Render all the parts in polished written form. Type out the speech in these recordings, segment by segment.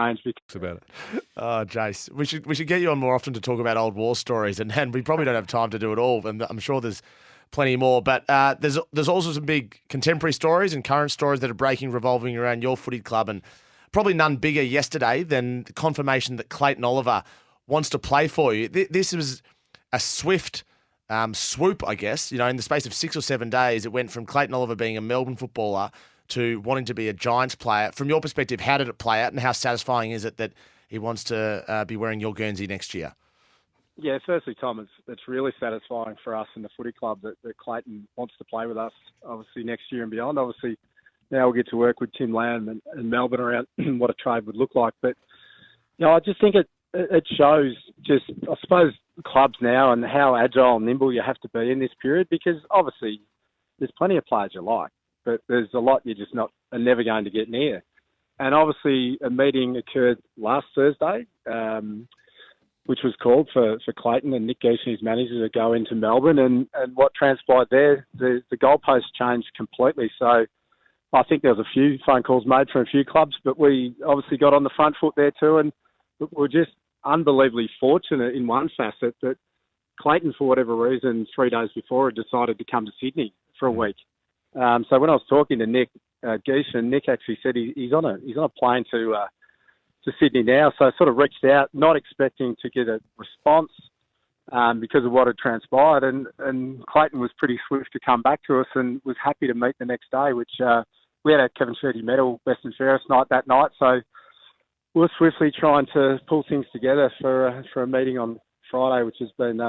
change because About it. Oh, Jace, we should get you on more often to talk about old war stories, and we probably don't have time to do it all, and I'm sure there's plenty more. But there's also some big contemporary stories and current stories that are breaking, revolving around your footy club, and probably none bigger yesterday than the confirmation that Clayton Oliver wants to play for you. This was a swift swoop, I guess. You know, in the space of 6 or 7 days, it went from Clayton Oliver being a Melbourne footballer to wanting to be a Giants player. From your perspective, how did it play out, and how satisfying is it that he wants to be wearing your Guernsey next year? Yeah, firstly, Tom, it's really satisfying for us in the footy club that Clayton wants to play with us, obviously, next year and beyond. Obviously, now we'll get to work with Tim Lamb and Melbourne around what a trade would look like. But, you know, I just think it shows just, I suppose, clubs now and how agile and nimble you have to be in this period, because obviously there's plenty of players you like, but there's a lot you're just are never going to get near. And obviously a meeting occurred last Thursday, which was called for Clayton and Nick Geesh and his manager to go into Melbourne. And what transpired there, the goalposts changed completely. So I think there was a few phone calls made from a few clubs, but we obviously got on the front foot there too. And we're just unbelievably fortunate in one facet that Clayton, for whatever reason, 3 days before, had decided to come to Sydney for a week. So when I was talking to Nick Geesh, and Nick actually said he's on a plane to Sydney now, so I sort of reached out, not expecting to get a response because of what had transpired, and Clayton was pretty swift to come back to us and was happy to meet the next day, which we had a Kevin Shirty medal, best and fairest night that night, so we're swiftly trying to pull things together for a meeting on Friday, which has been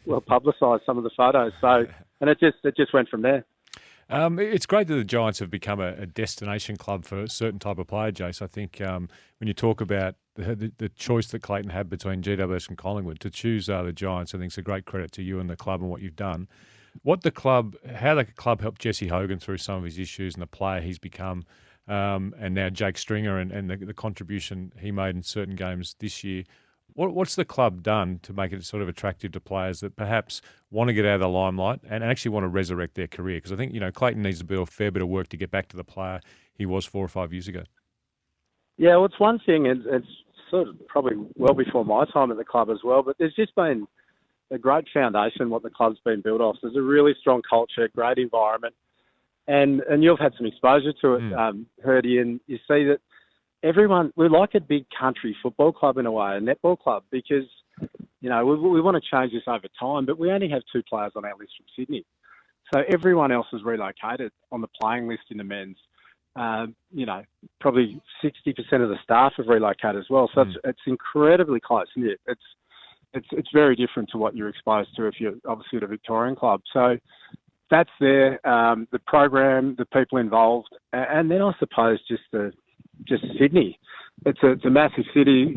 well publicised, some of the photos. So, and it just went from there. It's great that the Giants have become a destination club for a certain type of player, Jace. I think when you talk about the choice that Clayton had between GWS and Collingwood, to choose the Giants, I think it's a great credit to you and the club and what you've done. How the club helped Jesse Hogan through some of his issues and the player he's become, and now Jake Stringer and the contribution he made in certain games this year. What's the club done to make it sort of attractive to players that perhaps want to get out of the limelight and actually want to resurrect their career? Because I think, Clayton needs to do a fair bit of work to get back to the player he was 4 or 5 years ago. Yeah, well, it's one thing, it's sort of probably well before my time at the club as well, but there's just been a great foundation what the club's been built off. There's a really strong culture, great environment, and you've had some exposure to it, Herdy, and you see that we're like a big country football club in a way, a netball club, because, we want to change this over time, but we only have 2 players on our list from Sydney. So everyone else is relocated on the playing list in the men's. Probably 60% of the staff have relocated as well. So it's incredibly close. Yeah, it's very different to what you're exposed to if you're obviously at a Victorian club. So that's there, the program, the people involved, and then I suppose just Sydney. It's a massive city,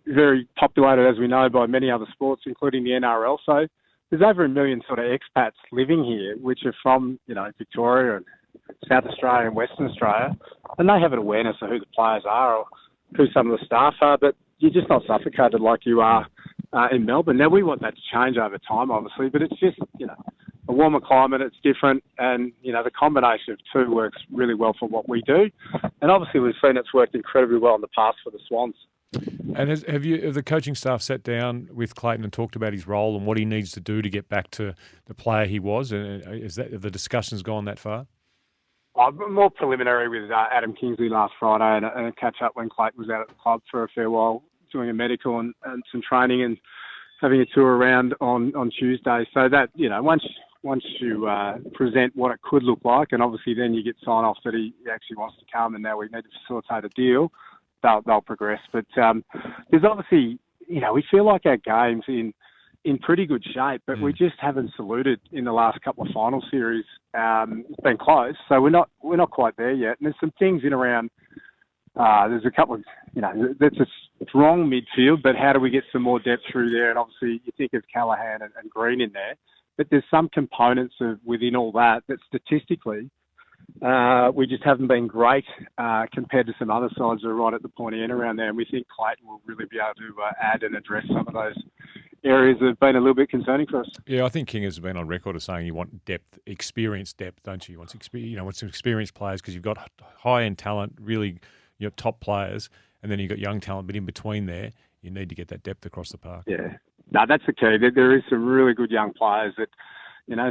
very populated, as we know, by many other sports, including the NRL. So there's over 1 million sort of expats living here, which are from, Victoria and South Australia and Western Australia, and they have an awareness of who the players are or who some of the staff are, but you're just not suffocated like you are in Melbourne. Now, we want that to change over time, obviously, but it's just, a warmer climate, it's different, and, the combination of two works really well for what we do. And obviously we've seen it's worked incredibly well in the past for the Swans. And have the coaching staff sat down with Clayton and talked about his role and what he needs to do to get back to the player he was? And have the discussions gone that far? More preliminary with Adam Kingsley last Friday and a catch-up when Clayton was out at the club for a fair while, doing a medical and some training and having a tour around on Tuesday. So that, once you present what it could look like, and obviously then you get sign-off that he actually wants to come and now we need to facilitate a deal, they'll progress. But there's obviously, we feel like our game's in pretty good shape, but we just haven't saluted in the last couple of final series. It's been close, so we're not quite there yet. And there's some things in around. There's a couple of, that's a strong midfield, but how do we get some more depth through there? And obviously you think of Callahan and Green in there, but there's some components within all that statistically we just haven't been great compared to some other sides that are right at the pointy end around there. And we think Clayton will really be able to add and address some of those areas that have been a little bit concerning for us. Yeah, I think King has been on record as saying you want depth, experienced depth, don't you? You want some experienced players because you've got high-end talent, really your top players, and then you've got young talent, but in between there, you need to get that depth across the park. Yeah. No, that's the key. There is some really good young players that,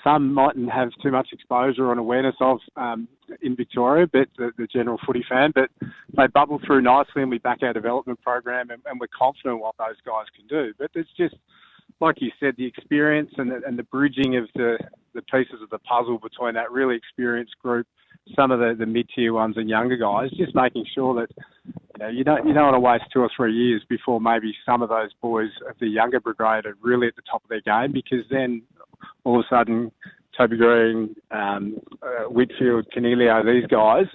some mightn't have too much exposure and awareness of in Victoria, but the general footy fan, but they bubble through nicely and we back our development program and we're confident what those guys can do. But it's just, like you said, the experience and the bridging of the pieces of the puzzle between that really experienced group, some of the mid-tier ones and younger guys, just making sure that you don't want to waste 2 or 3 years before maybe some of those boys of the younger brigade are really at the top of their game, because then all of a sudden Toby Green, Whitfield, Canelio, these guys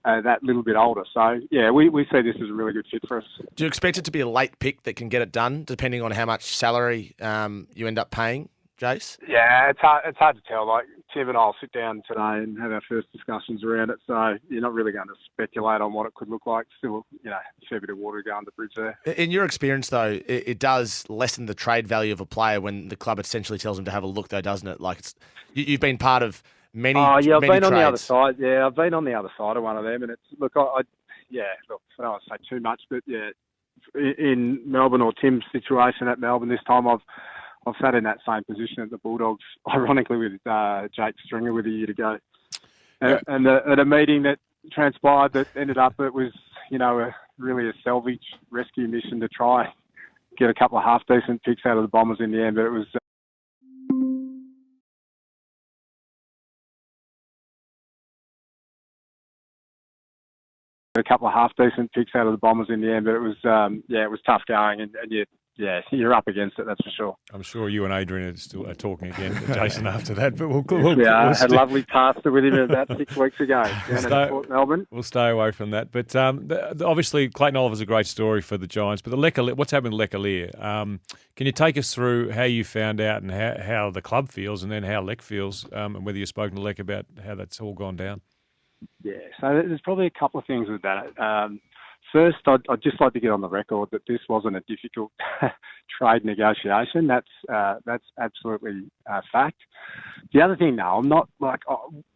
are that little bit older. So, yeah, we see this as a really good fit for us. Do you expect it to be a late pick that can get it done, depending on how much salary you end up paying, Jace? Yeah, it's hard to tell. Like, Tim and I will sit down today and have our first discussions around it, so you're not really going to speculate on what it could look like. Still, a fair bit of water to go under the bridge there. In your experience, though, it does lessen the trade value of a player when the club essentially tells them to have a look, though, doesn't it? Like, you've been part of many I've been trades. on the other side. Yeah, I've been on the other side of one of them, and it's I don't want to say too much, but yeah, in Melbourne, or Tim's situation at Melbourne this time, I've sat in that same position at the Bulldogs, ironically with Jake Stringer with a year to go, and at a meeting that transpired that ended up, it was really a salvage rescue mission to try get a couple of half decent picks out of the Bombers in the end, but it was. A couple of half-decent picks out of the Bombers in the end, but it was, it was tough going, and you're up against it, that's for sure. I'm sure you and Adrian are still talking again, Jason, after that, but I had a lovely pasta with him about 6 weeks ago down at Port Melbourne. We'll stay away from that, but obviously Clayton Oliver's a great story for the Giants, but what's happened to Lecalier? Can you take us through how you found out and how the club feels, and then how Lec feels, and whether you've spoken to Lec about how that's all gone down? Yeah, so there's probably a couple of things with that. First, I'd just like to get on the record that this wasn't a difficult trade negotiation. That's absolutely fact. The other thing, though,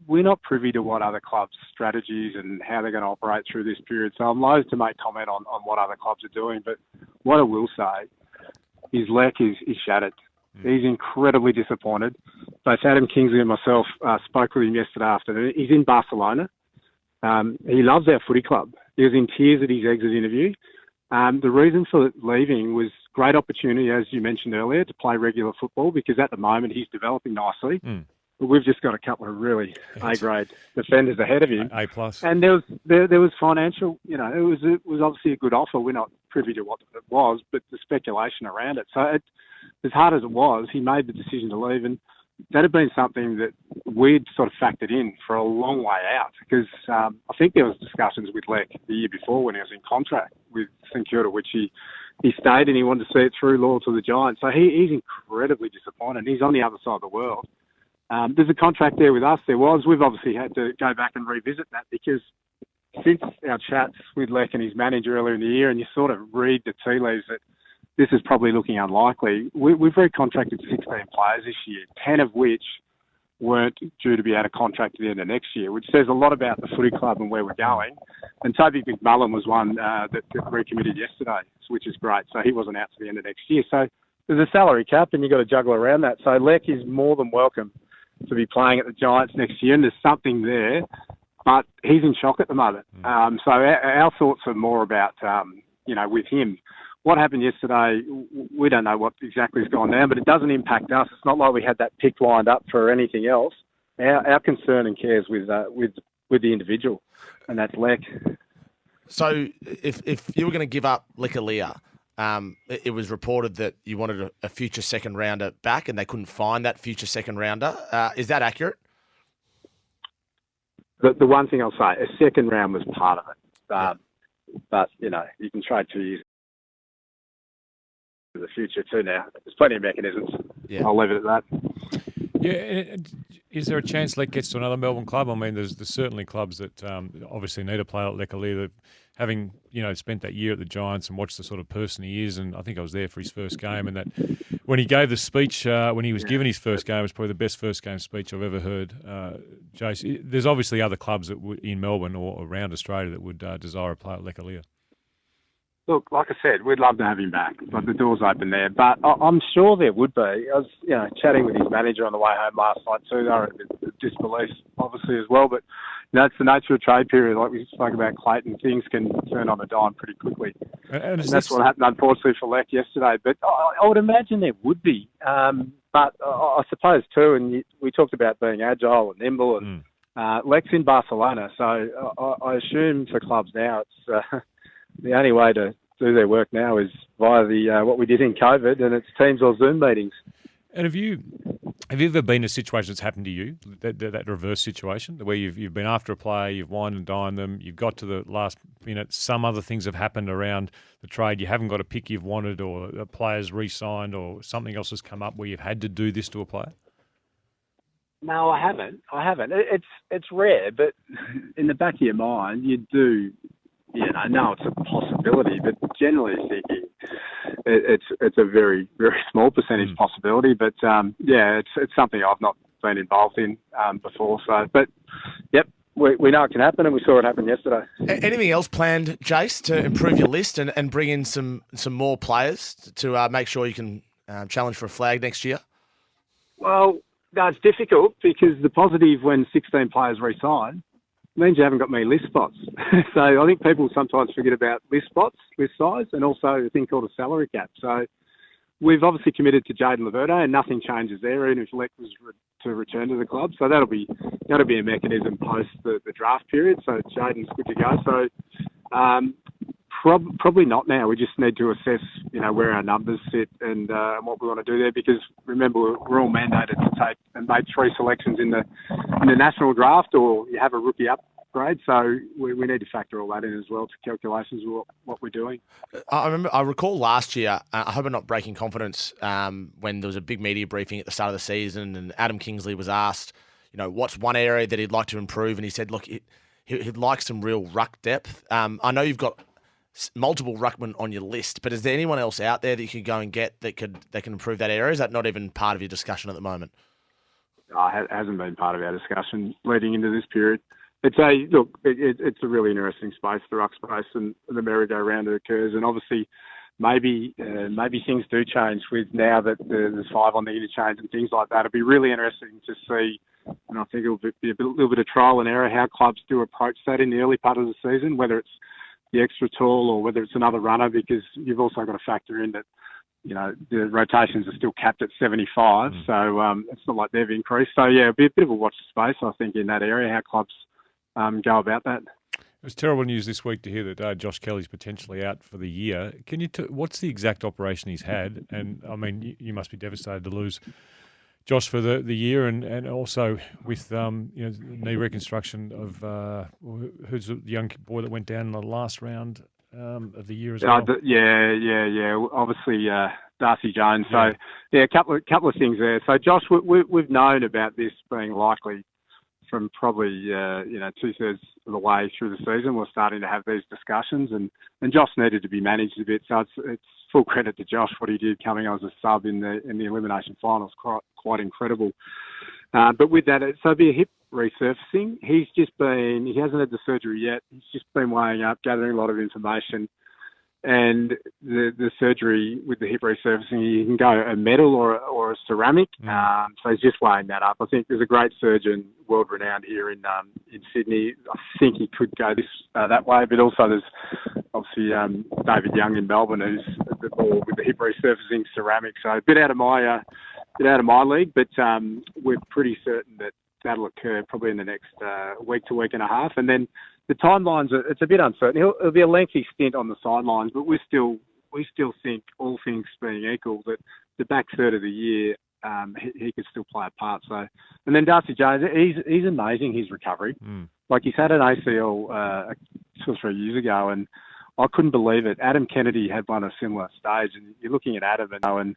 we're not privy to what other clubs' strategies and how they're going to operate through this period. So I'm loath to make comment on what other clubs are doing. But what I will say is Lec is shattered. He's incredibly disappointed. Both Adam Kingsley and myself spoke with him yesterday afternoon. He's in Barcelona. He loves our footy club. He was in tears at his exit interview. The reason for leaving was great opportunity, as you mentioned earlier, to play regular football, because at the moment he's developing nicely. But we've just got a couple of really A-grade defenders ahead of him. A+. And there was financial, it was obviously a good offer. We're not privy to what it was, but the speculation around it. So as hard as it was, he made the decision to leave, and that had been something that we'd sort of factored in for a long way out, because I think there was discussions with Lec the year before when he was in contract with St Kilda, which he stayed and he wanted to see it through, loyal to the Giants. So he's incredibly disappointed. He's on the other side of the world. There's a contract there with us. We've obviously had to go back and revisit that, because since our chats with Lec and his manager earlier in the year, and you sort of read the tea leaves that this is probably looking unlikely. We've recontracted 16 players this year, 10 of which weren't due to be out of contract at the end of next year, which says a lot about the footy club and where we're going. And Toby McMullen was one that recommitted yesterday, which is great. So he wasn't out to the end of next year. So there's a salary cap, and you've got to juggle around that. So Lec is more than welcome to be playing at the Giants next year, and there's something there. But he's in shock at the moment. So our thoughts are more about, with him. What happened yesterday, we don't know what exactly has gone down, but it doesn't impact us. It's not like we had that pick lined up for anything else. Our concern and care is with the individual, and that's Lec. So if you were going to give up Lecalier, it was reported that you wanted a future second rounder back, and they couldn't find that future second rounder. Is that accurate? The one thing I'll say, a second round was part of it. But, you can trade 2 years to the future too now. There's plenty of mechanisms. Yeah. I'll leave it at that. Yeah. Is there a chance Lec gets to another Melbourne club? I mean, there's certainly clubs that obviously need a player like Lecalier that having spent that year at the Giants and watched the sort of person he is, and I think I was there for his first game, and that when he gave the speech, when he was given his first game, it was probably the best first game speech I've ever heard. Jace, there's obviously other clubs that in Melbourne or around Australia that would desire a player like Lecalia. Look, like I said, we'd love to have him back. Like the door's open there, but I'm sure there would be. I was, chatting with his manager on the way home last night too. They were in a bit of disbelief, obviously, as well. But it's the nature of trade period. Like we spoke about Clayton, things can turn on a dime pretty quickly, and that's what happened, unfortunately, for Lec yesterday. But I would imagine there would be. But I suppose too, and we talked about being agile and nimble, and Lec's in Barcelona, so I assume for clubs now it's. The only way to do their work now is via the what we did in COVID, and it's Teams or Zoom meetings. And have you ever been in a situation that's happened to you, that reverse situation, where you've been after a player, you've wined and dined them, you've got to the last minute, some other things have happened around the trade, you haven't got a pick you've wanted, or a player's re-signed, or something else has come up where you've had to do this to a player? No, I haven't. It's rare, but in the back of your mind, you do. I know it's a possibility, but generally speaking, it's a very, very small percentage possibility. But it's something I've not been involved in before. So, but yep, we know it can happen, and we saw it happen yesterday. Anything else planned, Jace, to improve your list and bring in some more players to make sure you can challenge for a flag next year? Well, no, it's difficult because the positive when 16 players re-sign means you haven't got many list spots. So I think people sometimes forget about list spots, list size, and also a thing called a salary cap. So we've obviously committed to Jaden Laverde, and nothing changes there, even if Lec was to return to the club. So that'll be a mechanism post the draft period. So Jaden's good to go. So probably not now. We just need to assess, where our numbers sit and what we want to do there. Because remember, we're all mandated to take and make 3 selections in the national draft, or you have a rookie upgrade. So we need to factor all that in as well to calculations of what we're doing. I recall last year. I hope I'm not breaking confidence. When there was a big media briefing at the start of the season, and Adam Kingsley was asked, what's one area that he'd like to improve, and he said, look, he'd like some real ruck depth. I know you've got multiple ruckmen on your list, but is there anyone else out there that you could go and get that can improve that area? Is that not even part of your discussion at the moment? It hasn't been part of our discussion leading into this period. It's a really interesting space, the ruck space, and the merry-go-round that occurs. And obviously, maybe things do change with now that there's 5 on the interchange and things like that. It'll be really interesting to see, and I think it'll be a little bit of trial and error how clubs do approach that in the early part of the season, whether it's the extra tall or whether it's another runner, because you've also got to factor in that, the rotations are still capped at 75. So it's not like they've increased. So, it'll be a bit of a watch space, I think, in that area, how clubs go about that. It was terrible news this week to hear that Josh Kelly's potentially out for the year. Can you what's the exact operation he's had? And, I mean, you must be devastated to lose Josh for the year, and also with knee reconstruction of who's the young boy that went down in the last round of the year as well. Obviously Darcy Jones. Yeah. So a couple of things there. So Josh, we've known about this being likely from probably 2/3 of the way through the season. We're starting to have these discussions, and Josh needed to be managed a bit. So it's full credit to Josh what he did coming on as a sub in the elimination finals. Quite incredible. But with that, so it'll be a hip resurfacing. He hasn't had the surgery yet. He's just been weighing up, gathering a lot of information. And the surgery with the hip resurfacing, you can go a metal or a ceramic. So he's just weighing that up. I think there's a great surgeon, world renowned here in Sydney. I think he could go that way. But also there's obviously David Young in Melbourne, who's more with the hip resurfacing ceramic. So a bit out of my league, but we're pretty certain that that'll occur probably in the next week to week and a half. And then the timelines, it's a bit uncertain. It'll be a lengthy stint on the sidelines, but we still think, all things being equal, that the back third of the year he could still play a part. So, and then Darcy Jones, he's amazing, his recovery. Like, he's had an ACL 2 or 3 years ago, and I couldn't believe it. Adam Kennedy had one at a similar stage, and you're looking at Adam and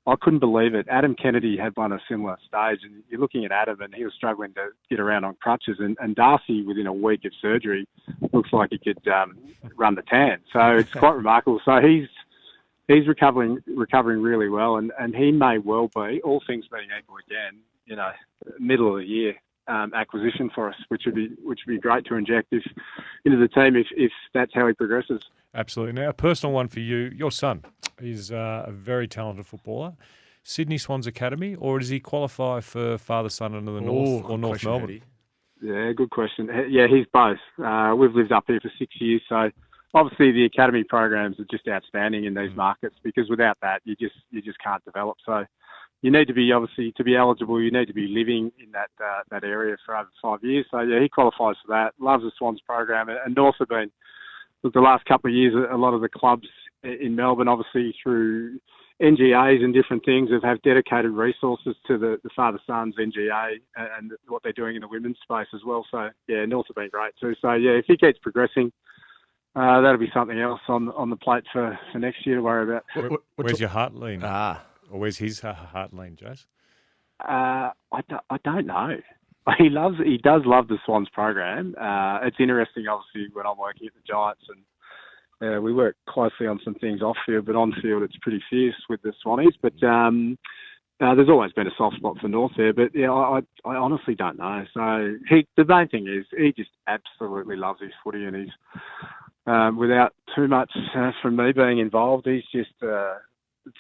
I couldn't believe it. Adam Kennedy had one a similar stage, and you're looking at Adam, and he was struggling to get around on crutches. And Darcy, within a week of surgery, looks like he could run the tan. So it's quite remarkable. So he's recovering really well, and he may well be, all things being equal again, middle of the year acquisition for us, which would be great to inject into the team if that's how he progresses. Absolutely. Now, a personal one for you. Your son is a very talented footballer. Sydney Swans Academy, or does he qualify for father-son under the North or North Melbourne? Eddie. Yeah, good question. Yeah, he's both. We've lived up here for 6 years, so obviously the academy programs are just outstanding in these markets, because without that, you just can't develop. So you need to be, obviously, to be eligible, you need to be living in that area for over 5 years. So yeah, he qualifies for that. Loves the Swans program, and North have been, look, the last couple of years, a lot of the clubs in Melbourne, obviously through NGAs and different things, have dedicated resources to the father-sons NGA and what they're doing in the women's space as well. So yeah, North have been great too. So yeah, if he keeps progressing, that'll be something else on the plate for next year to worry about. Where's your heart lean? Or where's his heart lean, Jace? I don't know. He does love the Swans program. It's interesting, obviously, when I'm working at the Giants, and we work closely on some things off field, but on field it's pretty fierce with the Swannies. But there's always been a soft spot for North there. But yeah, I honestly don't know. So the main thing is he just absolutely loves his footy, and he's without too much from me being involved, he's just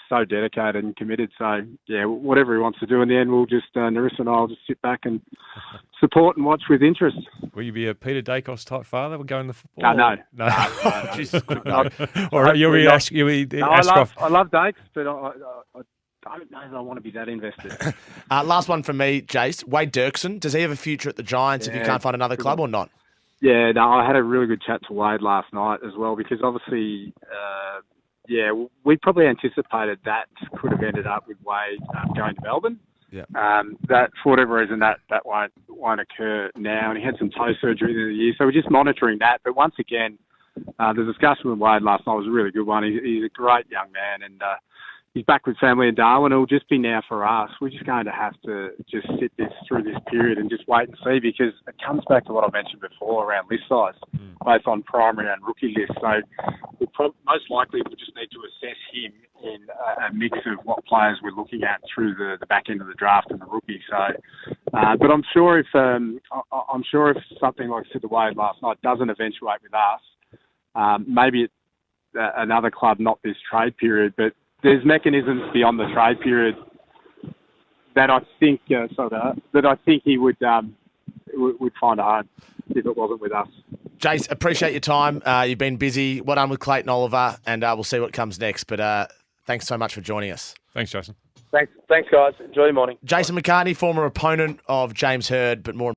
so dedicated and committed. So yeah, whatever he wants to do in the end, we'll just Narissa and I'll just sit back and support and watch with interest. Will you be a Peter Dacos type father? We'll go in the football. No. Jesus, no. All right, you'll be Ashcroft. I love Dakes, but I don't know that I want to be that invested. Last one from me, Jace. Wade Dirksen, does he have a future at the Giants if you can't find another club or not? Yeah, no, I had a really good chat to Wade last night as well, because obviously, we probably anticipated that could have ended up with Wade going to Melbourne. Yeah. That for whatever reason that won't occur now, and he had some toe surgery at the end of the year, so we're just monitoring that. But once again, the discussion with Wade last night was a really good one. He's a great young man, and he's back with family in Darwin. It'll just be now for us. We're just going to have to just sit through this period and just wait and see, because it comes back to what I mentioned before around list size, both on primary and rookie lists. So most likely we'll just need to assess him in a mix of what players we're looking at through the back end of the draft and the rookie. So, but I'm sure if something like I said to Wade last night doesn't eventuate with us, maybe another club, not this trade period, but there's mechanisms beyond the trade period that I think he would find a home if it wasn't with us. Jace, appreciate your time. You've been busy. Well done with Clayton Oliver, and we'll see what comes next. But thanks so much for joining us. Thanks, Jason. Thanks, guys. Enjoy your morning. Jason McCartney, former opponent of James Hird, but more